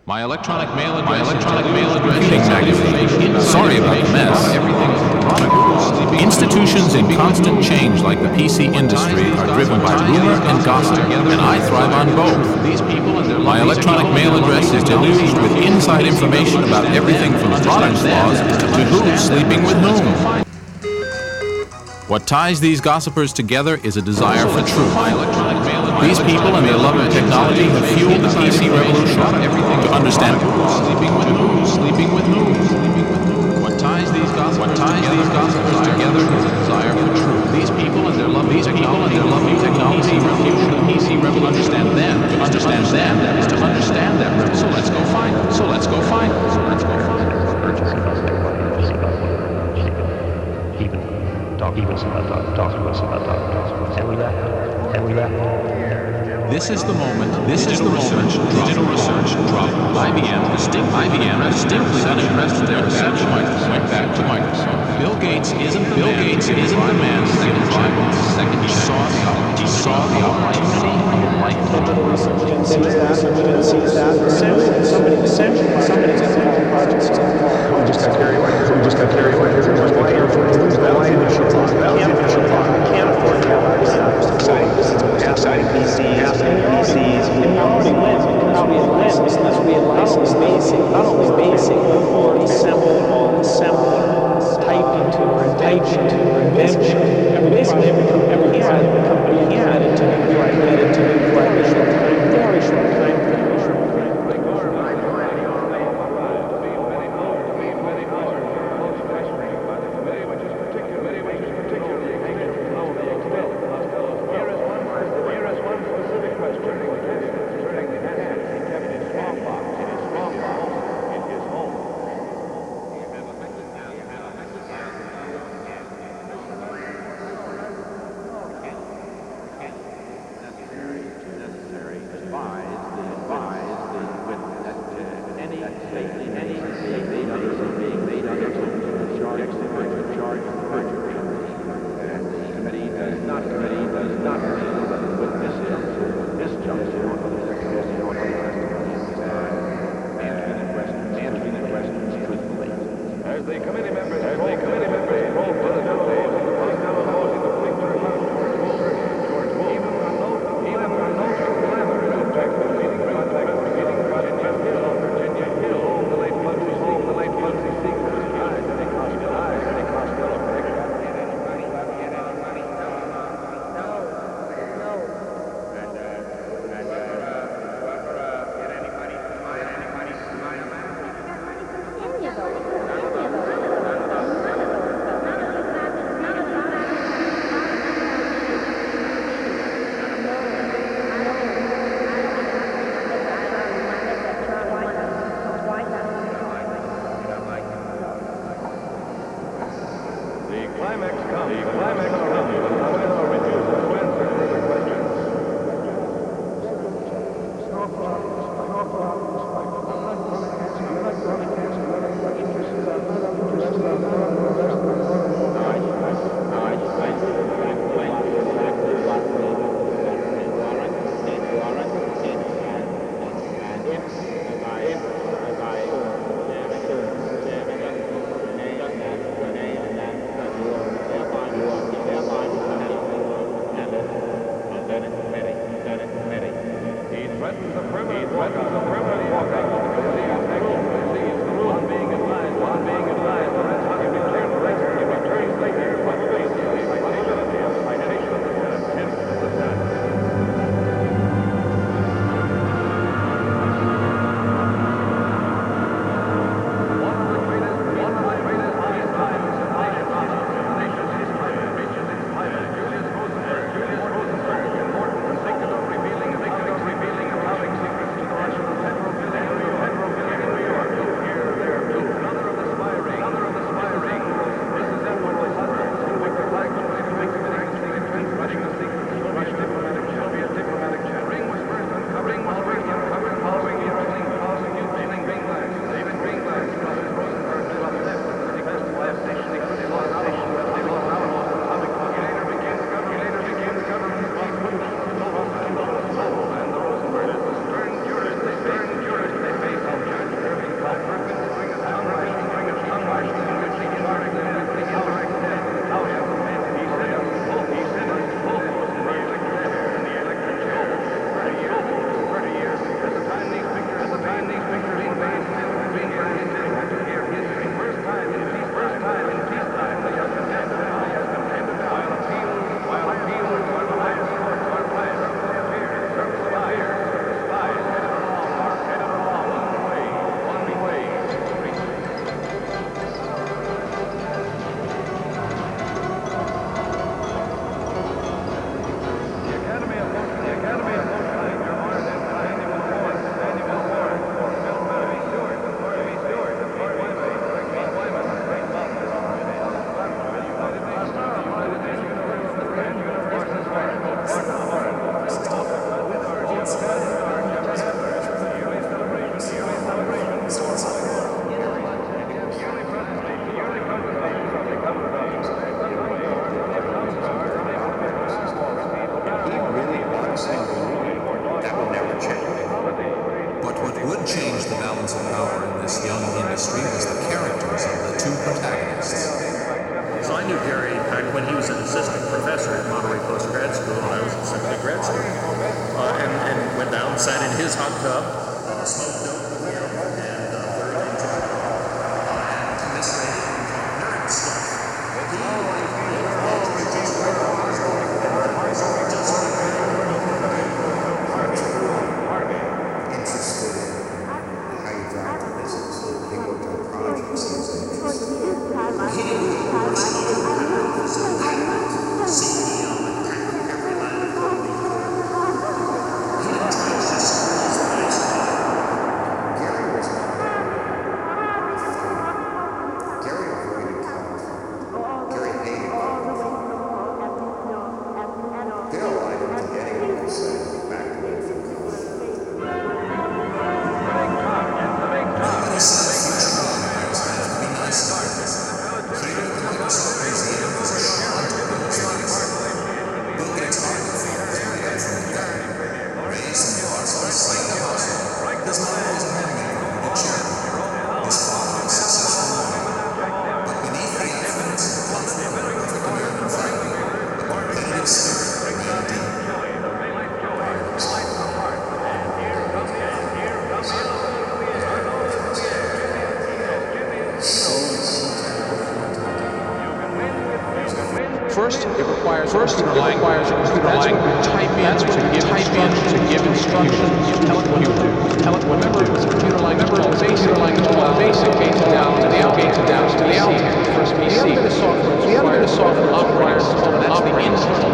My electronic mail address is Sorry about the mess. Institutions in constant change like the PC industry are driven by rumor and gossip, and I thrive on both. My electronic mail address is deluged with inside information about everything from product flaws to who's sleeping with whom. What ties these gossipers together is a desire for truth. These people and their love of technology have fueled the PC revolution. To understand sleeping with whom. What ties these gossipers together is a desire for truth. These people and their love of technology have fueled the PC revolution. To understand them is to understand them. So let's go find them. This is the moment. Digital research drop. IBM distinctly unimpressed with their reception. Went back to Microsoft. Bill Gates isn't the man second check. He saw the opportunity of a lifetime. We just got carried away. Can't afford to have exciting PCs, and we already went. Let's realize it's basic, not only basic, or assembled, typed into, invention. Basically, every company had it to very short time. He threatens the permanent walkout. But what would change the balance of power in this young industry was the characters of the two protagonists. So I knew Gary back when he was an assistant professor at Monterey Postgrad School, and I was at Seminary Grad School, and went down and sat in his hot tub, smoked dope with him, and learned into and commiserated and talked nerd stuff. Interested in how you drive the business. He worked on projects. Gary avoided conflict. Gary hated conflict. Bill, I didn't think anyone said back away from conflict. First, it requires computer language. That's what you type in to give instructions. Tell it what to do. Remember, it was a computer language called basic. Gates and downs to the first PC. The other bit of software requires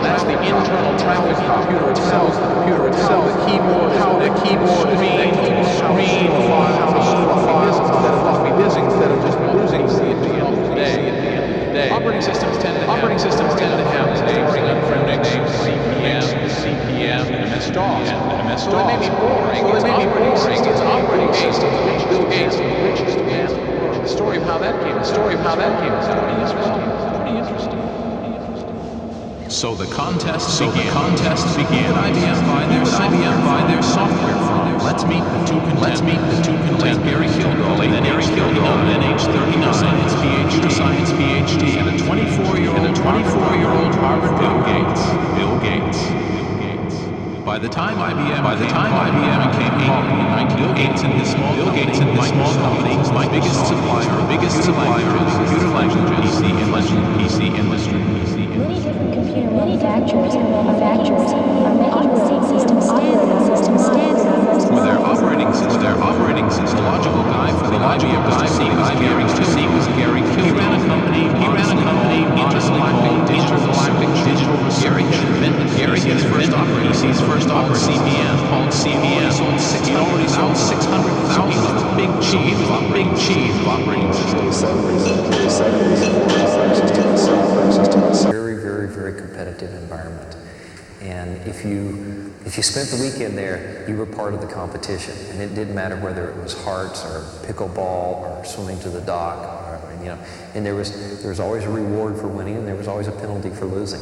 that's the internal traffic computer itself. The keyboard, the screen, floppy disk instead of just losing the Operating systems tend to have neighboring unfriendly names, CPM, and MS-DOS. So they may be boring. It's operating systems, which Bill Gates is the richest man in the world. The story of how that came about is pretty interesting. So the contest began. IBM buy their software firm. Let's meet the two contenders. Gary Kildall, then age 39, his science PhD, and a 24-year-old Harvard Bill Gates. By the time IBM became Inc., Bill Gates and his small company was my biggest supplier of computer languages, PC industry. Many different computer manufacturers are making the system standard. With their operating system, the logical guy for the IBM to see was Gary Kildall. He ran a company, Intergalactic Digital Research. Gary his first operating CPM called CPM. He already sold 600,000. He was a big cheese of operating systems. Very, very, very competitive environment. And if you spent the weekend there, you were part of the competition. And it didn't matter whether it was hearts or pickleball or swimming to the dock, and there was always a reward for winning, and there was always a penalty for losing.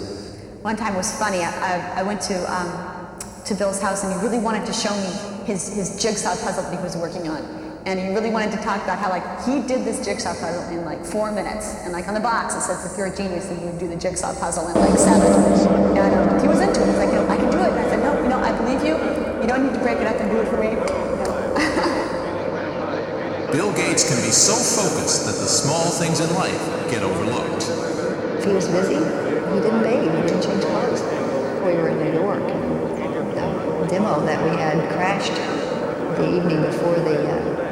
One time was funny. I went to Bill's house, and he really wanted to show me his jigsaw puzzle that he was working on. And he really wanted to talk about how he did this jigsaw puzzle in 4 minutes. And on the box it says, if you're a genius, then you would do the jigsaw puzzle in 7. And he was into it. He's like, I can do it. And I said, no, I believe you. You don't need to break it up and do it for me. Bill Gates can be so focused that the small things in life get overlooked. If he was busy, he didn't bathe, he didn't change clothes. We were in New York, and the demo that we had crashed the evening before the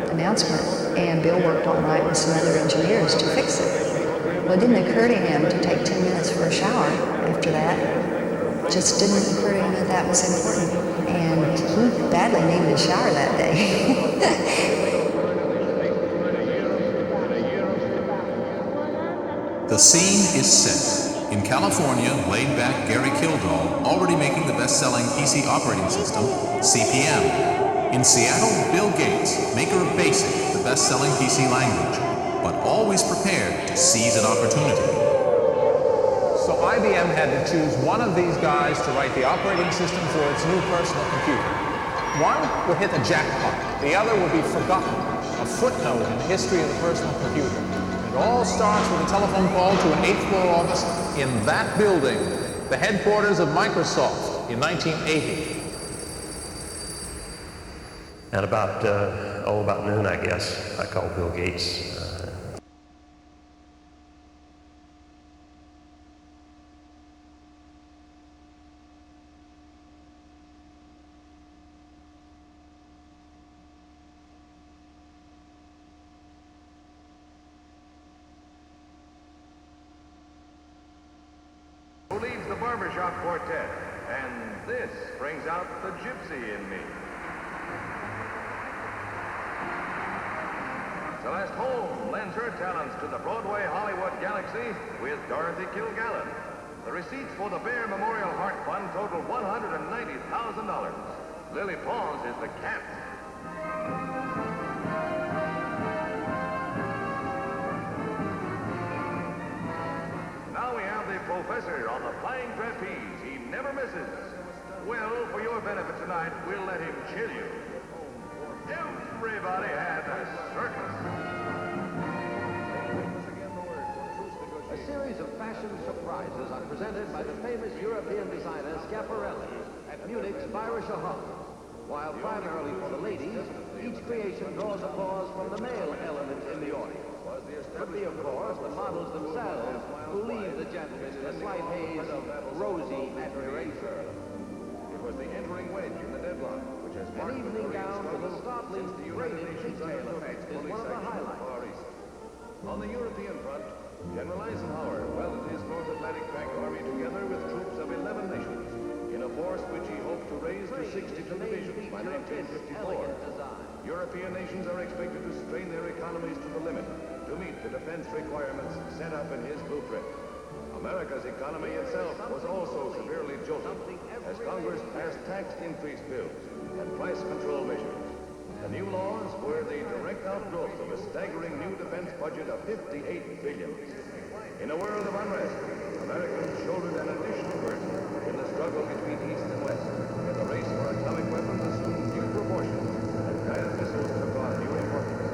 announcement, and Bill worked all night with some other engineers to fix it. Well, it didn't occur to him to take 10 minutes for a shower after that. It just didn't occur to him that that was important. And he badly needed a shower that day. The scene is set. In California, laid-back Gary Kildall, already making the best-selling PC operating system, CPM. In Seattle, Bill Gates, maker of BASIC, the best-selling PC language, but always prepared to seize an opportunity. So IBM had to choose one of these guys to write the operating system for its new personal computer. One would hit the jackpot, the other would be forgotten, a footnote in the history of the personal computer. It all starts with a telephone call to an 8th floor office in that building, the headquarters of Microsoft, in 1980. At about noon, I guess, I called Bill Gates. Who leads the barbershop quartet? And this brings out the gypsy in me. Celeste Holm lends her talents to the Broadway Hollywood galaxy with Dorothy Kilgallen. The receipts for the Bear Memorial Heart Fund total $190,000. Lily Pons is the cat. Now we have the professor on the flying trapeze. He never misses. Well, for your benefit tonight, we'll let him chill you. Everybody has a circus. A series of fashion surprises are presented by the famous European designer Schiaparelli at Munich's Bayerischer Hof. While primarily for the ladies, each creation draws applause from the male element in the audience. But of course, the models themselves who leave the gentlemen in a slight haze of rosy admiration. It was the entering wedge in the deadlock, which has An evening gown with a startling braided pigtail effect is one of the highlights. On the European front, General Eisenhower welded his North Atlantic Pact Army together with troops of 11 nations in a force which he hoped to raise to 62 divisions by 1954. European nations are expected to strain their economies to the limit to meet the defense requirements set up in his blueprint. America's economy itself was also severely jolted as Congress passed tax increase bills and price control measures. The new laws were the direct outgrowth of a staggering new defense budget of $58 billion. In a world of unrest, Americans shouldered an additional burden in the struggle between East and West, where the race for atomic weapons assumed new proportions and guided missiles took on new importance.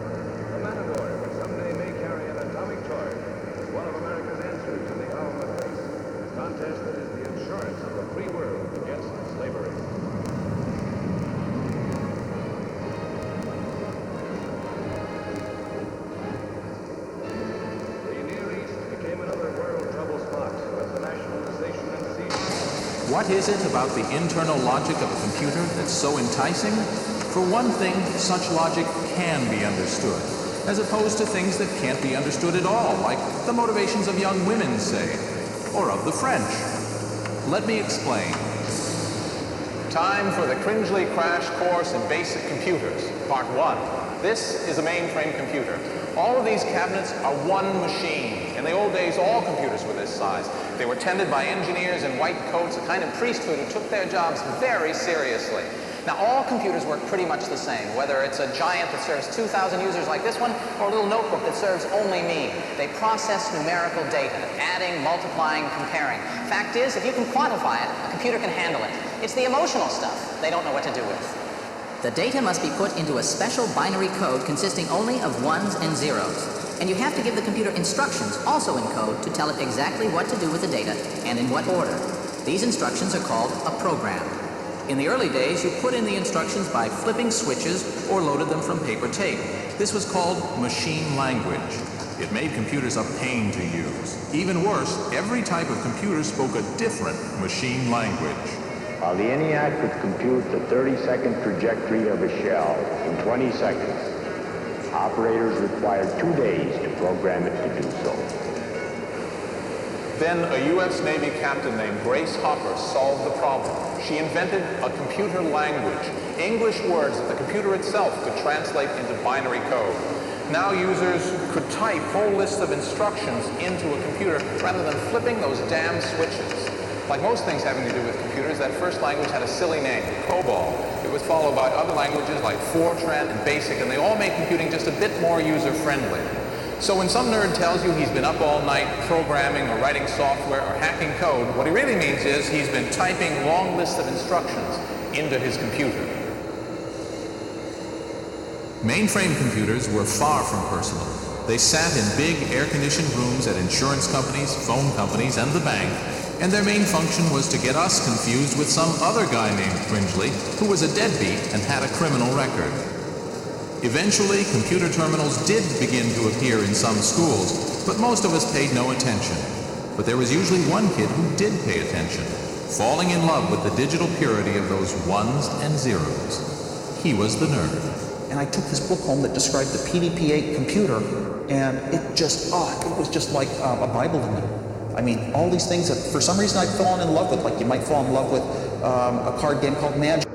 The Matador, which someday may carry an atomic charge, is one of America's answers to the armament race, a contest that is the insurance of the free world against slavery. What is it about the internal logic of a computer that's so enticing? For one thing, such logic can be understood, as opposed to things that can't be understood at all, like the motivations of young women, say, or of the French. Let me explain. Time for the Cringely Crash Course in Basic Computers, Part 1. This is a mainframe computer. All of these cabinets are one machine. In the old days, all computers were this size. They were tended by engineers in white coats, a kind of priesthood who took their jobs very seriously. Now, all computers work pretty much the same, whether it's a giant that serves 2,000 users like this one, or a little notebook that serves only me. They process numerical data, adding, multiplying, comparing. Fact is, if you can quantify it, a computer can handle it. It's the emotional stuff they don't know what to do with. The data must be put into a special binary code consisting only of ones and zeros. And you have to give the computer instructions, also in code, to tell it exactly what to do with the data and in what order. These instructions are called a program. In the early days, you put in the instructions by flipping switches or loaded them from paper tape. This was called machine language. It made computers a pain to use. Even worse, every type of computer spoke a different machine language. While the ENIAC could compute the 30-second trajectory of a shell in 20 seconds, operators required 2 days to program it to do so. Then a U.S. Navy captain named Grace Hopper solved the problem. She invented a computer language, English words that the computer itself could translate into binary code. Now users could type whole lists of instructions into a computer rather than flipping those damn switches. Like most things having to do with computers, that first language had a silly name, COBOL. It was followed by other languages like Fortran and BASIC, and they all made computing just a bit more user-friendly. So when some nerd tells you he's been up all night programming or writing software or hacking code, what he really means is he's been typing long lists of instructions into his computer. Mainframe computers were far from personal. They sat in big air-conditioned rooms at insurance companies, phone companies, and the bank, and their main function was to get us confused with some other guy named Cringely, who was a deadbeat and had a criminal record. Eventually, computer terminals did begin to appear in some schools, but most of us paid no attention. But there was usually one kid who did pay attention, falling in love with the digital purity of those ones and zeros. He was the nerd. And I took this book home that described the PDP-8 computer, and it was just like a Bible to me. I mean, all these things that for some reason I'd fallen in love with, like you might fall in love with a card game called Magic.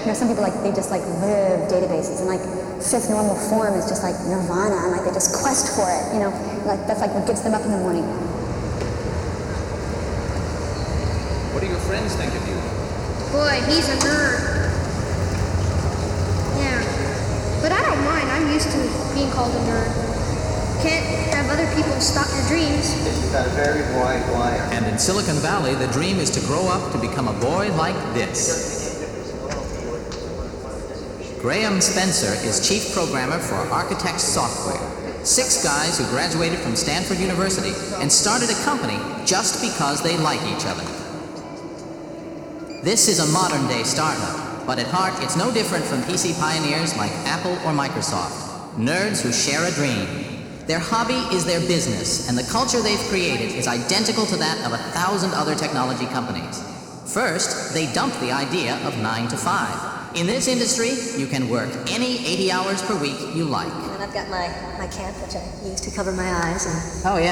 You know, some people they just live databases, and fifth normal form is just like nirvana, and they just quest for it, you know, that's what gets them up in the morning. What do your friends think of you? Boy, he's a nerd. Yeah, but I don't mind. I'm used to being called a nerd. Can't have other people stop your dreams. You've got a very wide wire. And in Silicon Valley, the dream is to grow up to become a boy like this. Graham Spencer is chief programmer for Architects Software. 6 guys who graduated from Stanford University and started a company just because they like each other. This is a modern-day startup, but at heart it's no different from PC pioneers like Apple or Microsoft. Nerds who share a dream. Their hobby is their business, and the culture they've created is identical to that of 1,000 other technology companies. First, they dumped the idea of 9 to 5. In this industry, you can work any 80 hours per week you like. And I've got my cap, which I use to cover my eyes and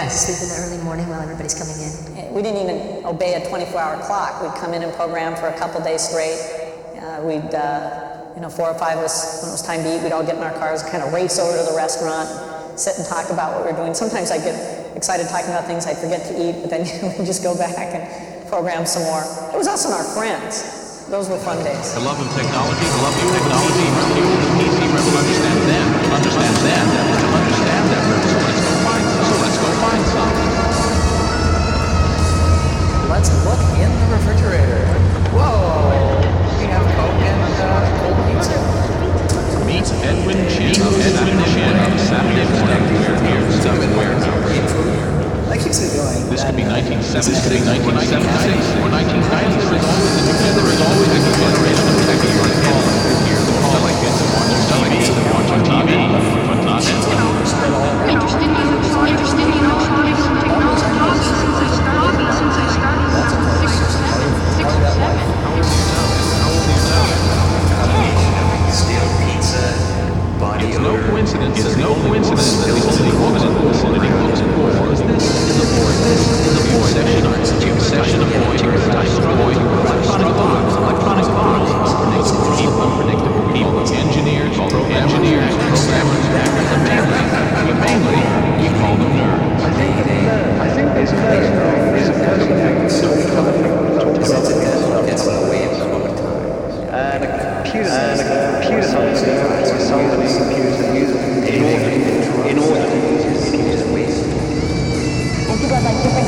sleep in the early morning while everybody's coming in. We didn't even obey a 24-hour clock. We'd come in and program for a couple days straight. We'd, 4 or 5 of us, when it was time to eat, we'd all get in our cars, kind of race over to the restaurant, sit and talk about what we were doing. Sometimes I'd get excited talking about things I'd forget to eat, but then we'd just go back and program some more. It was us and our friends. Those were fun days. The love of technology, fueled the PC revolution. Understand them, So let's go find some. Let's look in the refrigerator. Whoa! We have Coke and cold pizza. Meet Edwin Chin. Saturday morning. That keeps me going. This could be 1976, 1976, or 1990. There is always a new generation of techies like Paul. Here's the Paul like this and watching TV, but not Interested in electronics and technology since I started 6 or 7. How old are you now? Steel pizza, body It's no coincidence that the only woman in the vicinity looks for is this is a boy. This is a boy that shines. The obsession of boy, electronic box, unpredictable people, engineers, programmers, but mainly, we call them nerds. I think this nerd is a person who gets in the way of the moment. and a like different